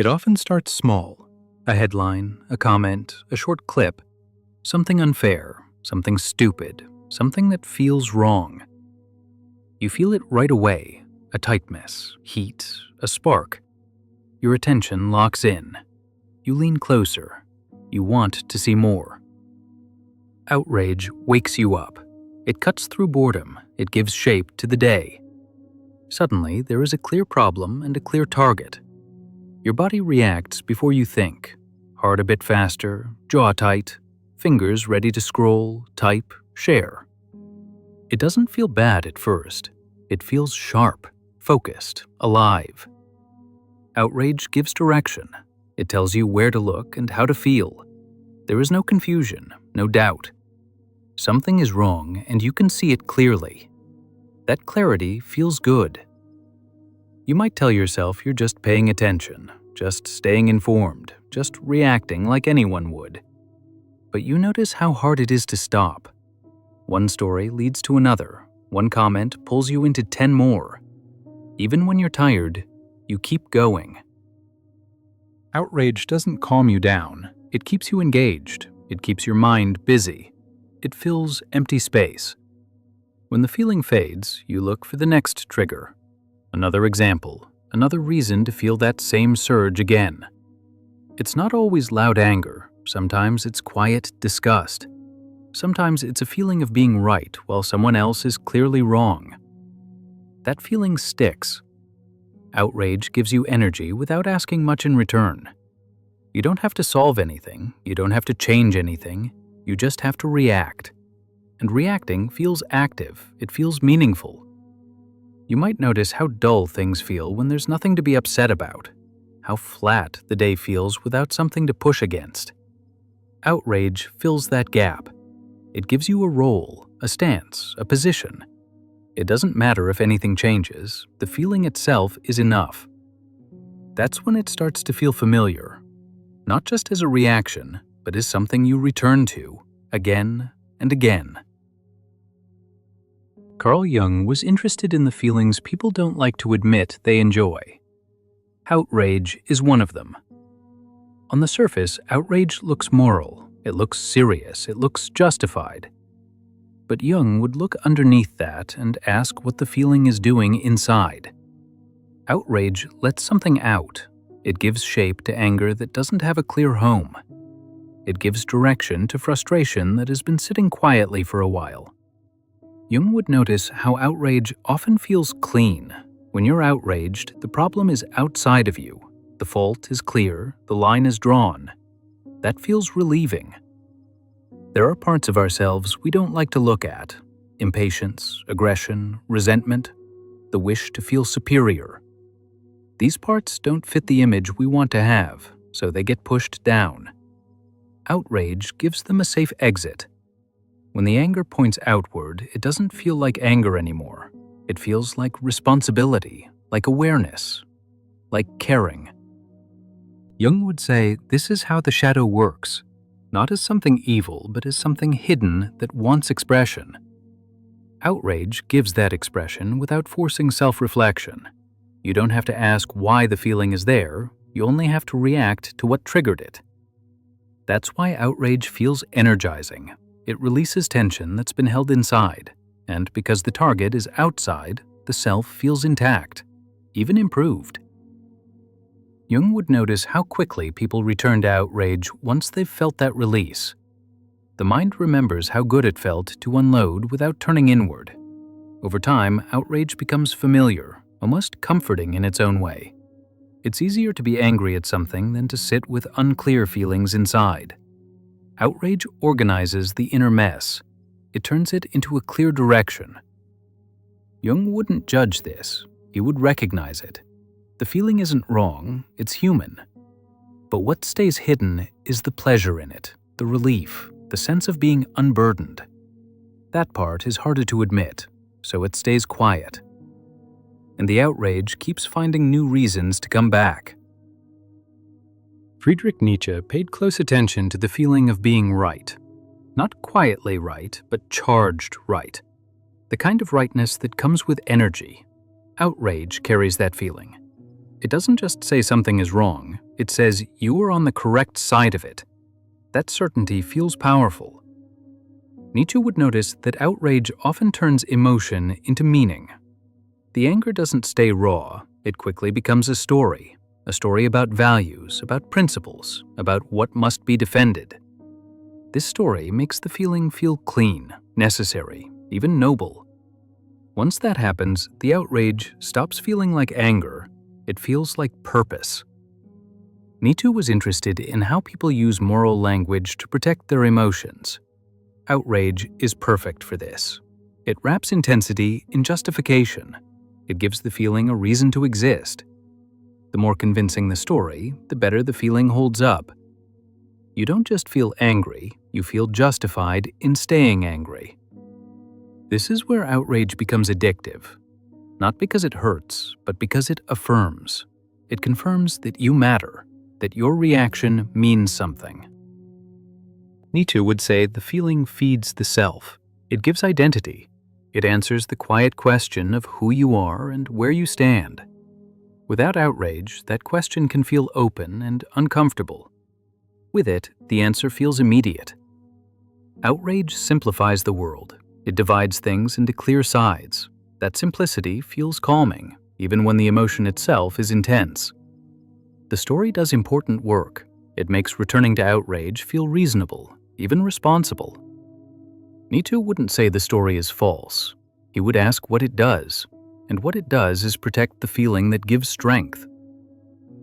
It often starts small. A headline, a comment, a short clip, something unfair, something stupid, something that feels wrong. You feel it right away, a tightness, heat, a spark. Your attention locks in. You lean closer. You want to see more. Outrage wakes you up. It cuts through boredom. It gives shape to the day. Suddenly, there is a clear problem and a clear target. Your body reacts before you think. Heart a bit faster, jaw tight, fingers ready to scroll, type, share. It doesn't feel bad at first. It feels sharp, focused, alive. Outrage gives direction. It tells you where to look and how to feel. There is no confusion, no doubt. Something is wrong and you can see it clearly. That clarity feels good. You might tell yourself you're just paying attention, just staying informed, just reacting like anyone would. But you notice how hard it is to stop. One story leads to another. One comment pulls you into 10 more. Even when you're tired, you keep going. Outrage doesn't calm you down. It keeps you engaged. It keeps your mind busy. It fills empty space. When the feeling fades, you look for the next trigger. Another example, another reason to feel that same surge again. It's not always loud anger. Sometimes it's quiet disgust. Sometimes it's a feeling of being right while someone else is clearly wrong. That feeling sticks. Outrage gives you energy without asking much in return. You don't have to solve anything. You don't have to change anything. You just have to react. And reacting feels active. It feels meaningful. You might notice how dull things feel when there's nothing to be upset about. How flat the day feels without something to push against. Outrage fills that gap. It gives you a role, a stance, a position. It doesn't matter if anything changes. The feeling itself is enough. That's when it starts to feel familiar. Not just as a reaction, but as something you return to, again and again. Carl Jung was interested in the feelings people don't like to admit they enjoy. Outrage is one of them. On the surface, outrage looks moral. It looks serious. It looks justified. But Jung would look underneath that and ask what the feeling is doing inside. Outrage lets something out. It gives shape to anger that doesn't have a clear home. It gives direction to frustration that has been sitting quietly for a while. Jung would notice how outrage often feels clean. When you're outraged, the problem is outside of you. The fault is clear, the line is drawn. That feels relieving. There are parts of ourselves we don't like to look at. Impatience, aggression, resentment, the wish to feel superior. These parts don't fit the image we want to have, so they get pushed down. Outrage gives them a safe exit. When the anger points outward, it doesn't feel like anger anymore. It feels like responsibility, like awareness, like caring. Jung would say this is how the shadow works, not as something evil, but as something hidden that wants expression. Outrage gives that expression without forcing self-reflection. You don't have to ask why the feeling is there, you only have to react to what triggered it. That's why outrage feels energizing. It releases tension that's been held inside, and because the target is outside, the self feels intact, even improved. Jung would notice how quickly people return to outrage once they've felt that release. The mind remembers how good it felt to unload without turning inward. Over time, outrage becomes familiar, almost comforting in its own way. It's easier to be angry at something than to sit with unclear feelings inside. Outrage organizes the inner mess. It turns it into a clear direction. Jung wouldn't judge this. He would recognize it. The feeling isn't wrong, it's human. But what stays hidden is the pleasure in it, the relief, the sense of being unburdened. That part is harder to admit, so it stays quiet. And the outrage keeps finding new reasons to come back. Friedrich Nietzsche paid close attention to the feeling of being right. Not quietly right, but charged right. The kind of rightness that comes with energy. Outrage carries that feeling. It doesn't just say something is wrong, it says you are on the correct side of it. That certainty feels powerful. Nietzsche would notice that outrage often turns emotion into meaning. The anger doesn't stay raw, it quickly becomes a story about values, about principles, about what must be defended. This story makes the feeling feel clean, necessary, even noble. Once that happens, the outrage stops feeling like anger, it feels like purpose. Nietzsche was interested in how people use moral language to protect their emotions. Outrage is perfect for this. It wraps intensity in justification. It gives the feeling a reason to exist. The more convincing the story, the better the feeling holds up. You don't just feel angry, you feel justified in staying angry. This is where outrage becomes addictive. Not because it hurts, but because it affirms. It confirms that you matter, that your reaction means something. Nietzsche would say the feeling feeds the self. It gives identity. It answers the quiet question of who you are and where you stand. Without outrage, that question can feel open and uncomfortable. With it, the answer feels immediate. Outrage simplifies the world. It divides things into clear sides. That simplicity feels calming, even when the emotion itself is intense. The story does important work. It makes returning to outrage feel reasonable, even responsible. Nietzsche wouldn't say the story is false. He would ask what it does, and what it does is protect the feeling that gives strength.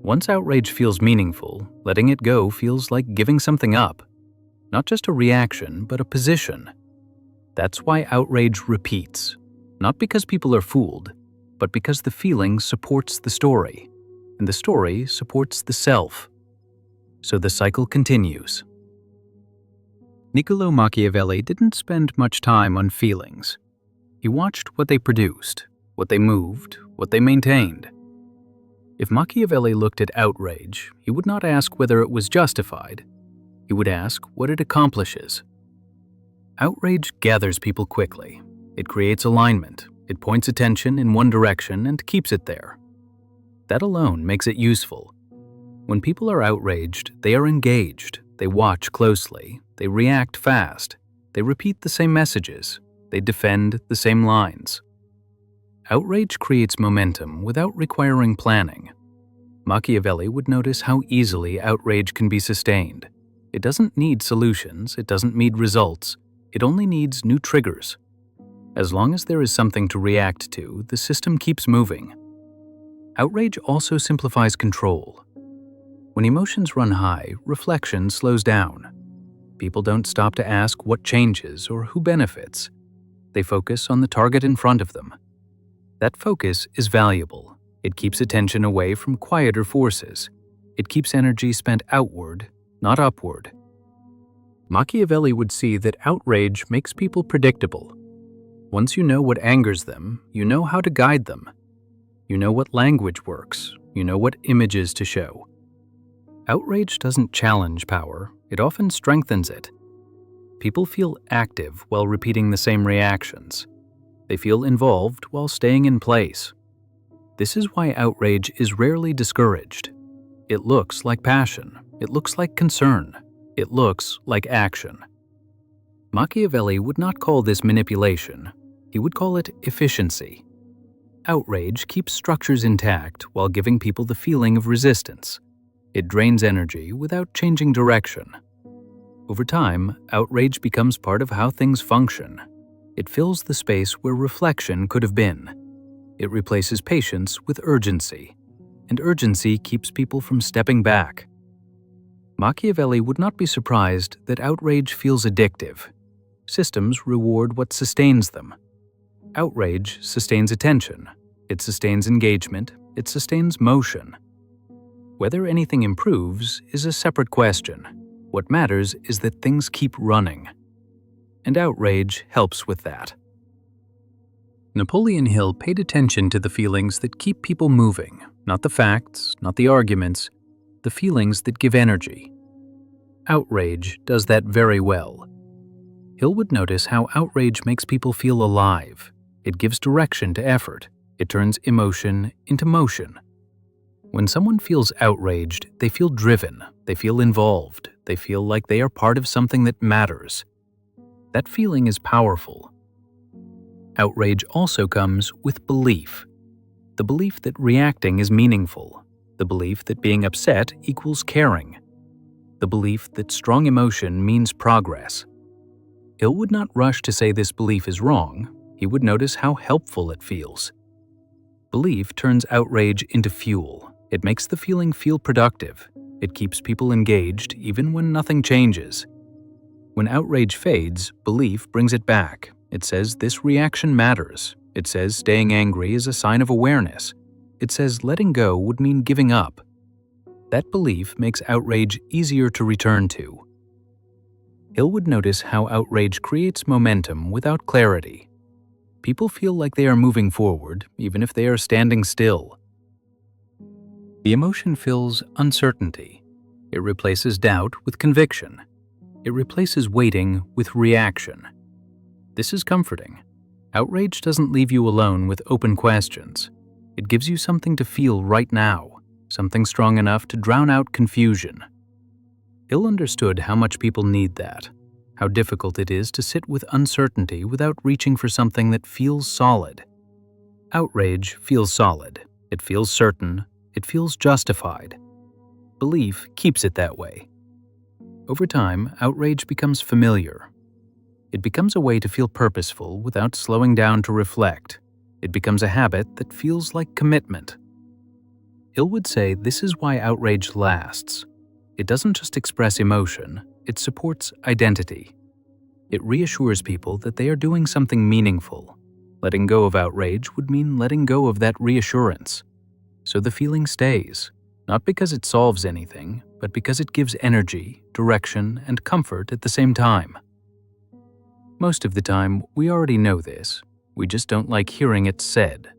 Once outrage feels meaningful, letting it go feels like giving something up. Not just a reaction, but a position. That's why outrage repeats. Not because people are fooled, but because the feeling supports the story, and the story supports the self. So the cycle continues. Niccolò Machiavelli didn't spend much time on feelings. He watched what they produced, what they moved, what they maintained. If Machiavelli looked at outrage, he would not ask whether it was justified. He would ask what it accomplishes. Outrage gathers people quickly. It creates alignment. It points attention in one direction and keeps it there. That alone makes it useful. When people are outraged, they are engaged. They watch closely. They react fast. They repeat the same messages. They defend the same lines. Outrage creates momentum without requiring planning. Machiavelli would notice how easily outrage can be sustained. It doesn't need solutions. It doesn't need results. It only needs new triggers. As long as there is something to react to, the system keeps moving. Outrage also simplifies control. When emotions run high, reflection slows down. People don't stop to ask what changes or who benefits. They focus on the target in front of them. That focus is valuable. It keeps attention away from quieter forces. It keeps energy spent outward, not upward. Machiavelli would see that outrage makes people predictable. Once you know what angers them, you know how to guide them. You know what language works. You know what images to show. Outrage doesn't challenge power. It often strengthens it. People feel active while repeating the same reactions. They feel involved while staying in place. This is why outrage is rarely discouraged. It looks like passion. It looks like concern. It looks like action. Machiavelli would not call this manipulation. He would call it efficiency. Outrage keeps structures intact while giving people the feeling of resistance. It drains energy without changing direction. Over time, outrage becomes part of how things function. It fills the space where reflection could have been. It replaces patience with urgency, and urgency keeps people from stepping back. Machiavelli would not be surprised that outrage feels addictive. Systems reward what sustains them. Outrage sustains attention. It sustains engagement. It sustains motion. Whether anything improves is a separate question. What matters is that things keep running. And outrage helps with that. Napoleon Hill paid attention to the feelings that keep people moving, not the facts, not the arguments, the feelings that give energy. Outrage does that very well. Hill would notice how outrage makes people feel alive. It gives direction to effort. It turns emotion into motion. When someone feels outraged, they feel driven, they feel involved, they feel like they are part of something that matters. That feeling is powerful. Outrage also comes with belief. The belief that reacting is meaningful. The belief that being upset equals caring. The belief that strong emotion means progress. Hill would not rush to say this belief is wrong. He would notice how helpful it feels. Belief turns outrage into fuel. It makes the feeling feel productive. It keeps people engaged even when nothing changes. When outrage fades, belief brings it back. It says this reaction matters. It says staying angry is a sign of awareness. It says letting go would mean giving up. That belief makes outrage easier to return to. Hill would notice how outrage creates momentum without clarity. People feel like they are moving forward, even if they are standing still. The emotion fills uncertainty. It replaces doubt with conviction. It replaces waiting with reaction. This is comforting. Outrage doesn't leave you alone with open questions. It gives you something to feel right now, something strong enough to drown out confusion. Hill understood how much people need that, how difficult it is to sit with uncertainty without reaching for something that feels solid. Outrage feels solid. It feels certain. It feels justified. Belief keeps it that way. Over time, outrage becomes familiar. It becomes a way to feel purposeful without slowing down to reflect. It becomes a habit that feels like commitment. Hill would say this is why outrage lasts. It doesn't just express emotion, it supports identity. It reassures people that they are doing something meaningful. Letting go of outrage would mean letting go of that reassurance. So the feeling stays, not because it solves anything, but because it gives energy, direction, and comfort at the same time. Most of the time, we already know this. We just don't like hearing it said.